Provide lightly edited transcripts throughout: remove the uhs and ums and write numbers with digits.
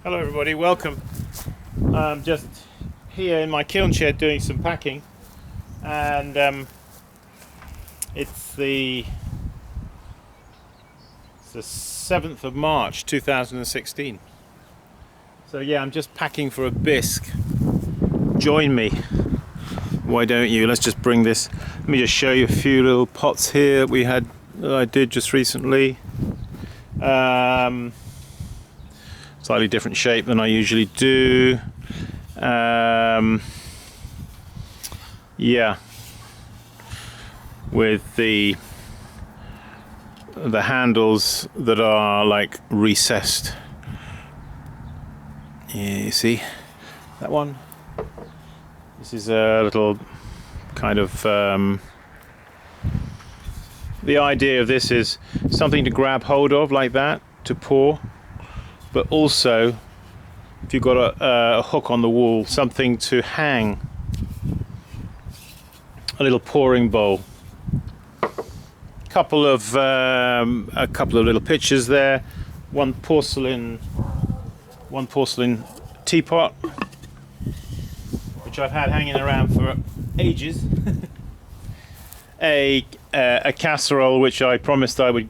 Hello everybody, welcome. I'm just here in my kiln shed doing some packing, and it's the 7th of March 2016. So yeah, I'm just packing for a bisque. Join me. Why don't you? Let's just bring this. Let me just show you a few little pots here that I did just recently. Slightly different shape than I usually do. Yeah, with the handles that are like recessed. Yeah, you see that one? This is a little kind of the idea of this is something to grab hold of like that to pour, but also if you've got a hook on the wall, something to hang a little pouring bowl. A couple of little pictures there. One porcelain teapot, which I've had hanging around for ages. a casserole, which I promised I would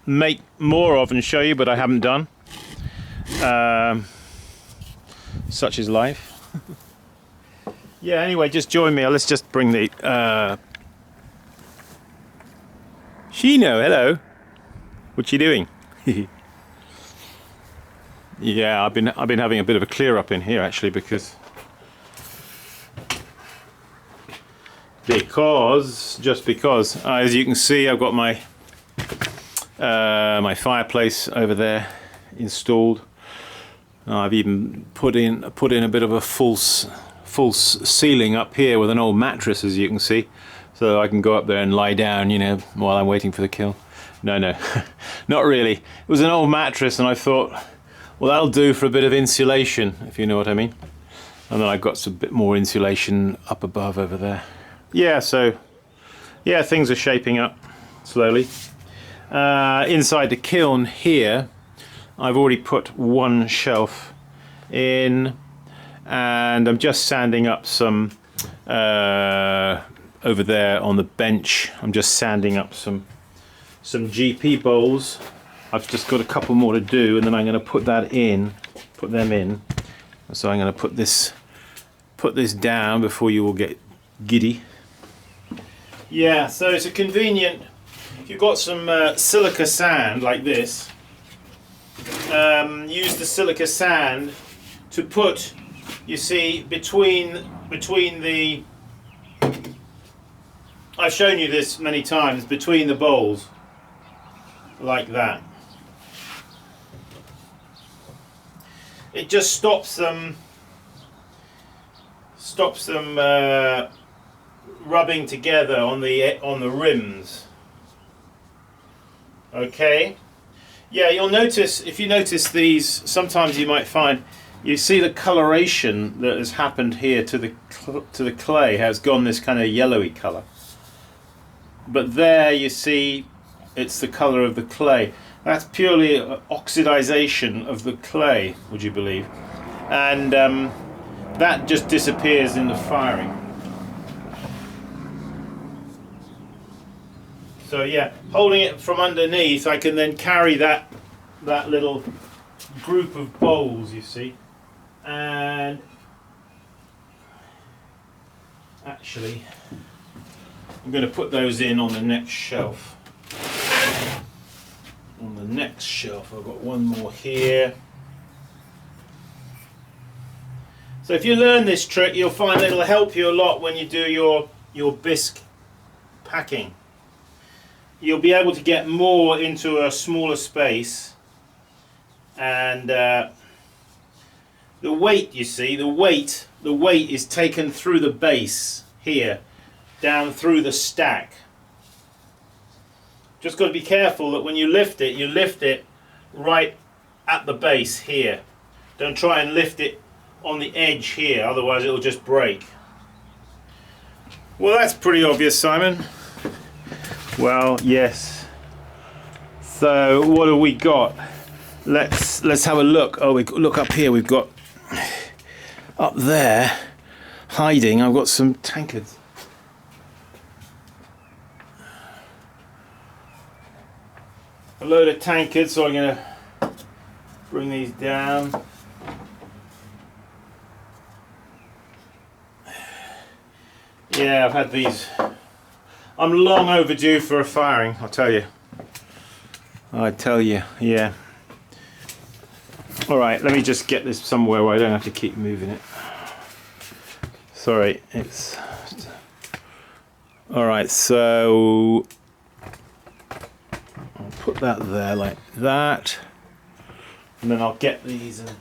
make more of and show you, but I haven't done. Such is life. Yeah, anyway, just join me. Let's just bring the Shino, hello. What you doing? Yeah, I've been having a bit of a clear up in here actually, because as you can see, I've got my my fireplace over there installed. I've even put in a bit of a false ceiling up here with an old mattress, as you can see, so I can go up there and lie down, you know, while I'm waiting for the kiln. No, not really. It was an old mattress, and I thought, well, that'll do for a bit of insulation, if you know what I mean. And then I've got some bit more insulation up above over there. Yeah, so yeah, things are shaping up slowly. Inside the kiln here, I've already put one shelf in, and I'm just sanding up some over there on the bench. I'm just sanding up some GP bowls. I've just got a couple more to do, and then I'm going to put them in. So I'm going to put this down before you all get giddy. Yeah, so it's a convenient. If you've got some silica sand like this, use the silica sand to put, you see, between the, I've shown you this many times, between the bowls, like that. It just stops them rubbing together on the rims. Okay. Yeah, you'll notice, if you notice these, sometimes you might find you see the coloration that has happened here to the clay has gone this kind of yellowy color. But there you see it's the color of the clay. That's purely oxidization of the clay, would you believe? And that just disappears in the firing. So yeah, holding it from underneath, I can then carry that little group of bowls, you see. And actually, I'm going to put those in on the next shelf. On the next shelf, I've got one more here. So if you learn this trick, you'll find that it'll help you a lot when you do your bisque packing. You'll be able to get more into a smaller space, and the weight, you see, the weight is taken through the base here, down through the stack. Just got to be careful that when you lift it right at the base here. Don't try and lift it on the edge here, otherwise it'll just break. Well, that's pretty obvious, Simon. Well, yes. So what have we got? let's have a look. Oh, we look up here. We've got up there hiding. I've got some tankards. A load of tankards. So I'm gonna bring these down. Yeah, I've had these. I'm long overdue for a firing, I'll tell you. Yeah. Alright, let me just get this somewhere where I don't have to keep moving it. Sorry, it's... Alright, so... I'll put that there like that. And then I'll get these and...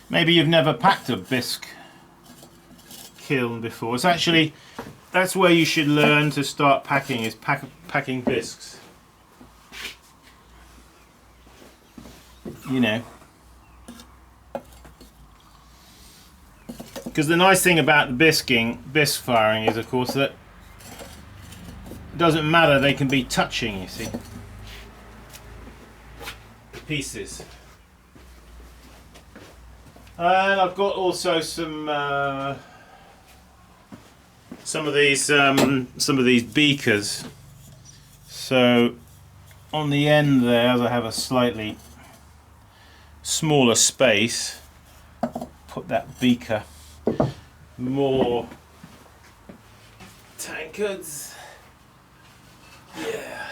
Maybe you've never packed a bisque kiln before. It's actually, that's where you should learn to start packing, is packing bisques. You know. Because the nice thing about the bisque firing is, of course, that it doesn't matter, they can be touching, you see. The pieces. And I've got also some of these beakers. So on the end there, as I have a slightly smaller space, put that beaker. More tankards. Yeah.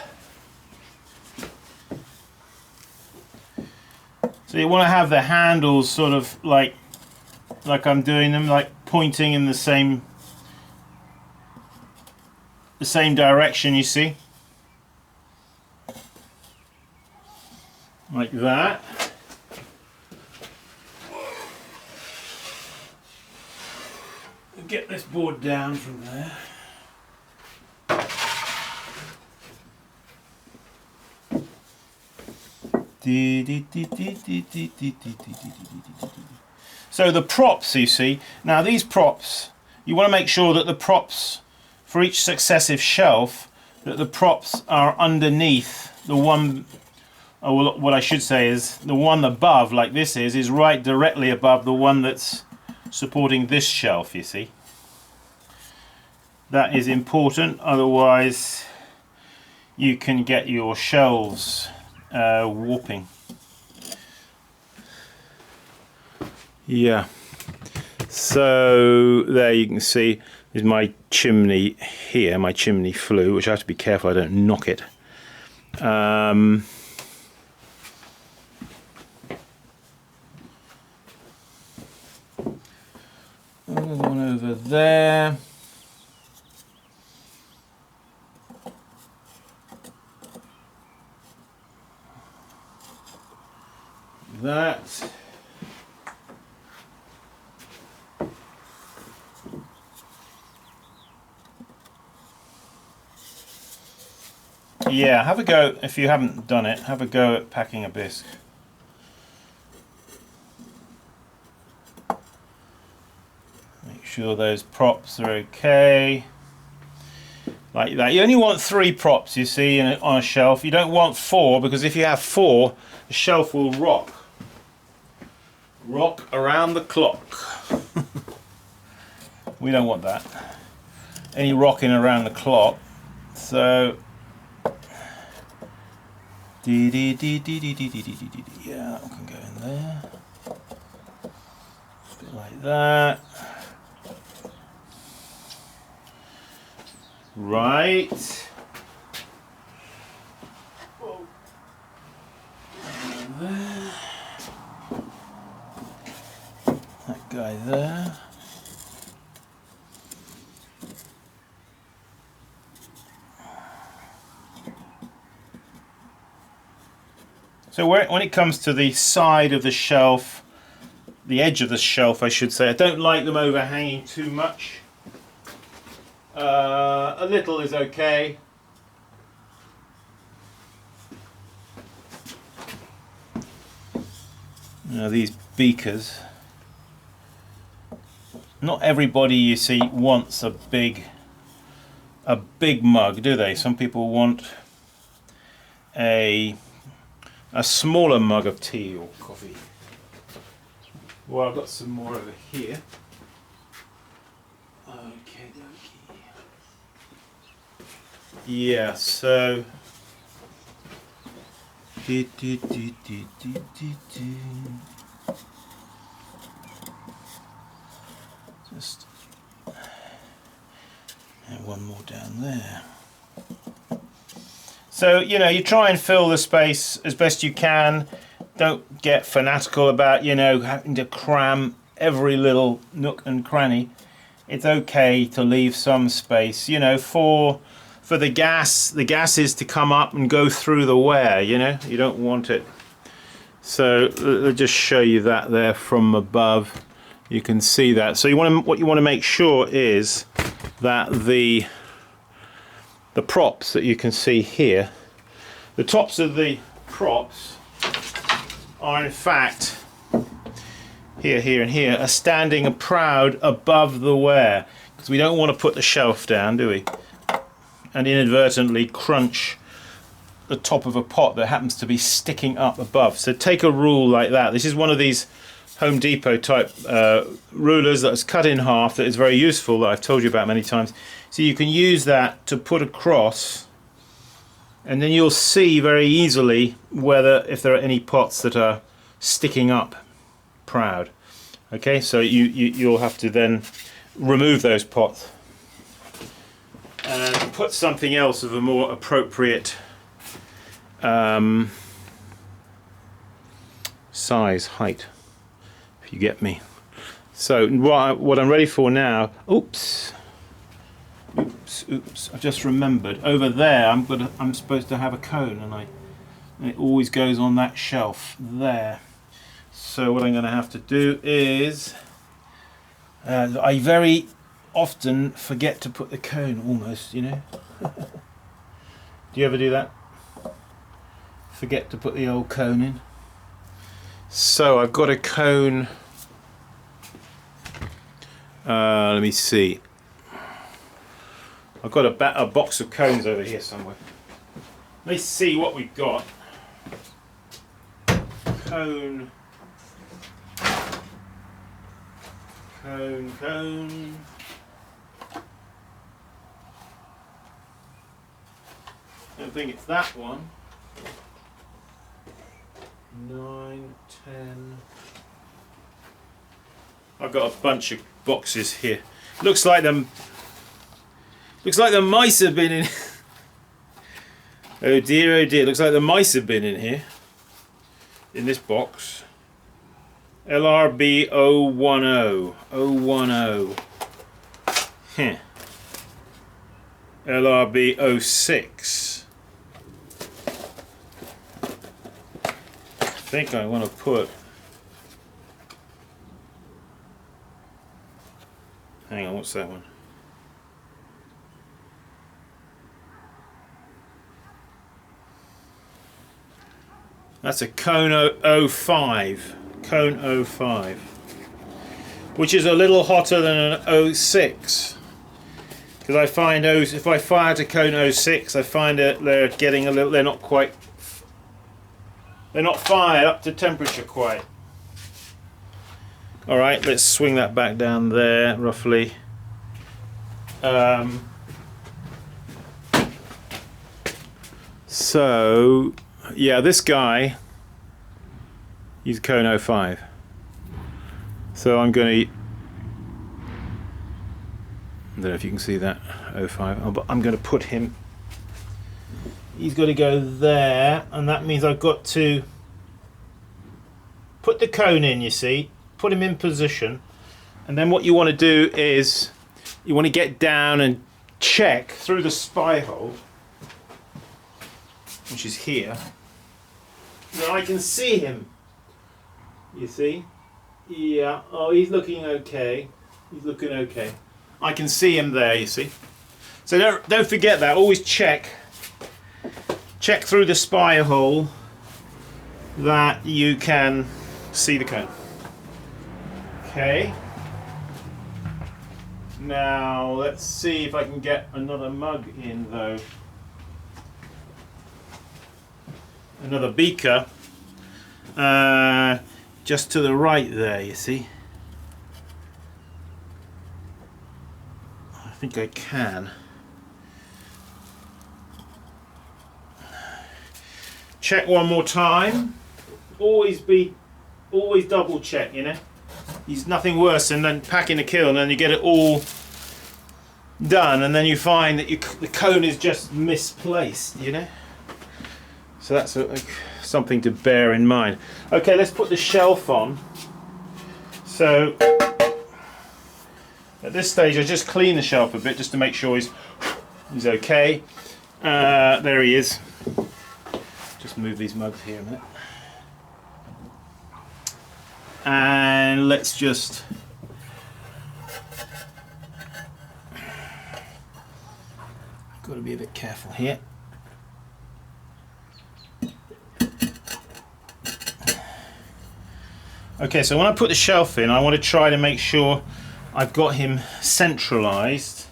So you want to have the handles sort of like I'm doing them, like pointing in the same direction, you see? Like that. Get this board down from there. So the props, you see, now these props, you want to make sure that the props for each successive shelf, that the props are underneath the one, or what I should say is the one above, like this is right directly above the one that's supporting this shelf, you see. That is important, otherwise you can get your shelves warping. Yeah, so there you can see is my chimney here, my chimney flue, which I have to be careful I don't knock it. Another one over there. That. Yeah, have a go, if you haven't done it, have a go at packing a bisque. Make sure those props are okay. Like that. You only want 3 props, you see, on a shelf. You don't want 4, because if you have 4, the shelf will rock. Rock around the clock. We don't want that. Any rocking around the clock. So yeah, that one can go in there. A bit like that. Right. There. That guy there. So when it comes to the side of the shelf, the edge of the shelf I should say, I don't like them overhanging too much. A little is okay. Now these beakers, not everybody, you see, wants a big mug, do they? Some people want a smaller mug of tea or coffee. Well, I've got some more over here. Okay. Yeah, so just and one more down there. So, you know, you try and fill the space as best you can. Don't get fanatical about, you know, having to cram every little nook and cranny. It's okay to leave some space, you know, for the gases to come up and go through the wear, you know. You don't want it. So I'll just show you that there from above. You can see that. So what you want to make sure is that the props that you can see here, the tops of the props are in fact here and here are standing proud above the wear, because we don't want to put the shelf down, do we, and inadvertently crunch the top of a pot that happens to be sticking up above. So take a rule like that. This is one of these Home Depot type rulers that's cut in half, that is very useful, that I've told you about many times. So you can use that to put across, and then you'll see very easily whether if there are any pots that are sticking up proud. Okay, so you'll have to then remove those pots and put something else of a more appropriate size, height, if you get me. So what I'm ready for now, oops, I've just remembered, over there I'm supposed to have a cone, and it always goes on that shelf there. So what I'm going to have to do is, I very often forget to put the cone, almost, you know. Do you ever do that? Forget to put the old cone in? So I've got a cone, let me see. I've got a box of cones over here somewhere. Let's see what we've got. Cone. Cone. I don't think it's that one. 9, 10. I've got a bunch of boxes here. Looks like the mice have been in. Oh dear, looks like the mice have been in here, in this box. LRB 010. Heh. LRB 06. I think I want to put, hang on, what's that one? That's a cone 05. Cone 05. Which is a little hotter than an 06. Because I find if I fire to cone 06, I find that they're getting a little, they're not fired up to temperature quite. Alright, let's swing that back down there roughly. So yeah, this guy, he's cone 05. So I'm going to, I don't know if you can see that, 05, but I'm going to put him, he's got to go there, and that means I've got to put the cone in, you see, put him in position, and then what you want to do is you want to get down and check through the spy hole, which is here. Now I can see him, you see? Yeah, oh, he's looking okay. He's looking okay. I can see him there, you see? So don't forget that, always check through the spy hole that you can see the cone. Okay. Now let's see if I can get another mug in though. Another beaker. Just to the right there, you see. I think I can. Check one more time. Always double check, you know. There's nothing worse than then packing the kiln and you get it all done and then you find that the cone is just misplaced, you know. So that's something to bear in mind. Okay, let's put the shelf on. So at this stage I just clean the shelf a bit just to make sure he's okay. There he is. Just move these mugs here a minute. And let's just got to be a bit careful here. Okay, so when I put the shelf in, I want to try to make sure I've got him centralized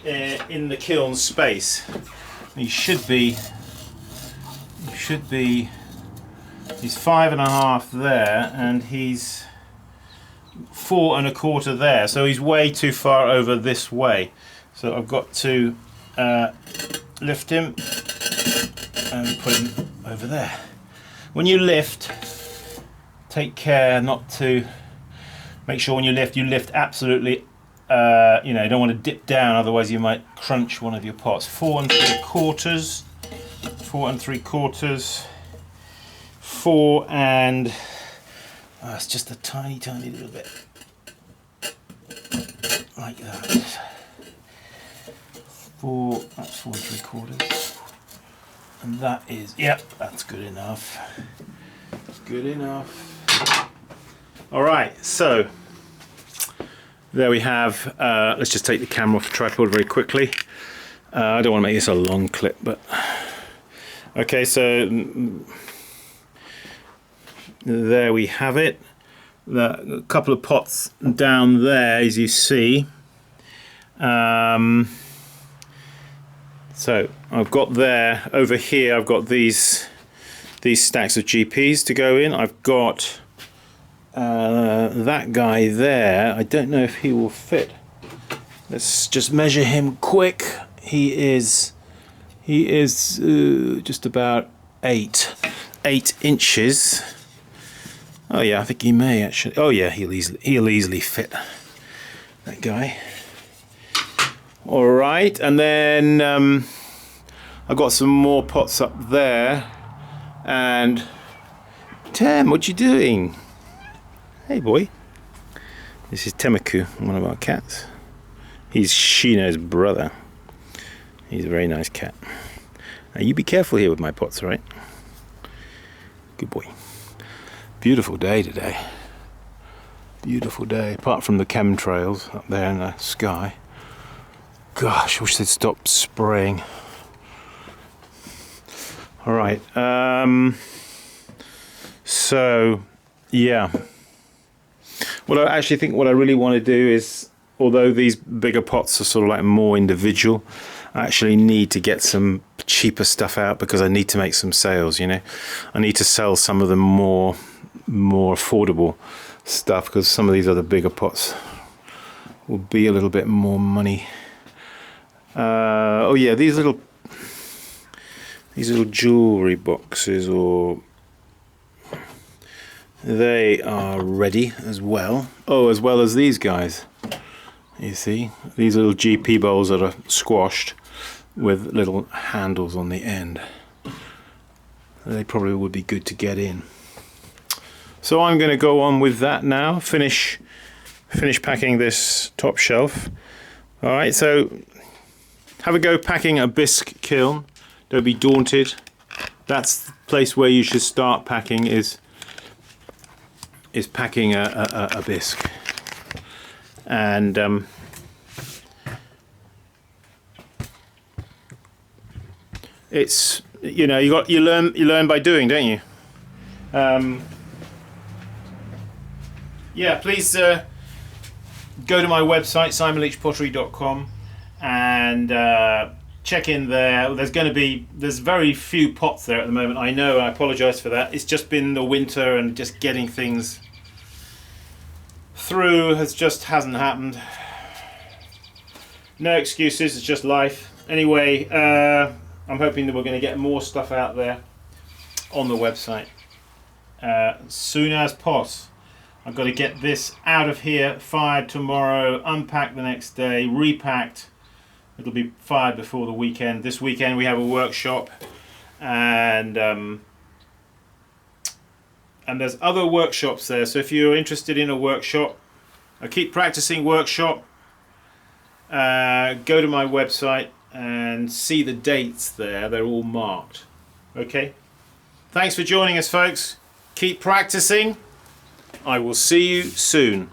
in the kiln space. He should be. He's 5.5 there, and he's 4 1/4 there. So he's way too far over this way. So I've got to lift him and put him over there. When you lift, take care not to. Make sure when you lift absolutely. You know, you don't want to dip down, otherwise you might crunch one of your pots. 4 3/4. 4 3/4. 4 and it's just a tiny little bit like that. 4, that's 4 3/4, and that is, yep, that's good enough. It's good enough. All right, so there we have. Let's just take the camera off the tripod very quickly. I don't want to make this a long clip, but okay, so there we have it. A couple of pots down there, as you see. So I've got there, over here I've got these stacks of GPs to go in. I've got that guy there. I don't know if he will fit. Let's just measure him quick. He is just about 8 inches. Oh yeah, I think he may actually. Oh yeah, he'll easily fit, that guy. All right, and then I've got some more pots up there. And Tem, what you doing? Hey boy. This is Temaku, one of our cats. He's Shino's brother. He's a very nice cat. Now you be careful here with my pots, all right? Good boy. Beautiful day today. Beautiful day, apart from the chemtrails up there in the sky. Gosh, I wish they'd stop spraying. All right. So, yeah. What I actually think what I really want to do is, although these bigger pots are sort of like more individual, I actually need to get some cheaper stuff out because I need to make some sales, you know. I need to sell some of the more affordable stuff because some of these other bigger pots will be a little bit more money. Oh yeah, these little jewelry boxes, or they are ready as well. Oh, as well as these guys. You see, these little GP bowls that are squashed with little handles on the end. They probably would be good to get in. So I'm going to go on with that now. Finish packing this top shelf. All right, so have a go packing a bisque kiln. Don't be daunted. That's the place where you should start packing, is packing a bisque. And it's, you know, you learn by doing, don't you? Yeah, please go to my website simonleachpottery.com and check in there. There's very few pots there at the moment. I know, I apologise for that. It's just been the winter and just getting things through hasn't happened. No excuses, it's just life. Anyway, I'm hoping that we're going to get more stuff out there on the website soon as pos. I've got to get this out of here, fired tomorrow, unpacked the next day, repacked. It'll be fired before the weekend. This weekend we have a workshop, and there's other workshops there. So if you're interested in a workshop, a keep practicing workshop, go to my website and see the dates there. They're all marked. Okay. Thanks for joining us, folks. Keep practicing. I will see you soon.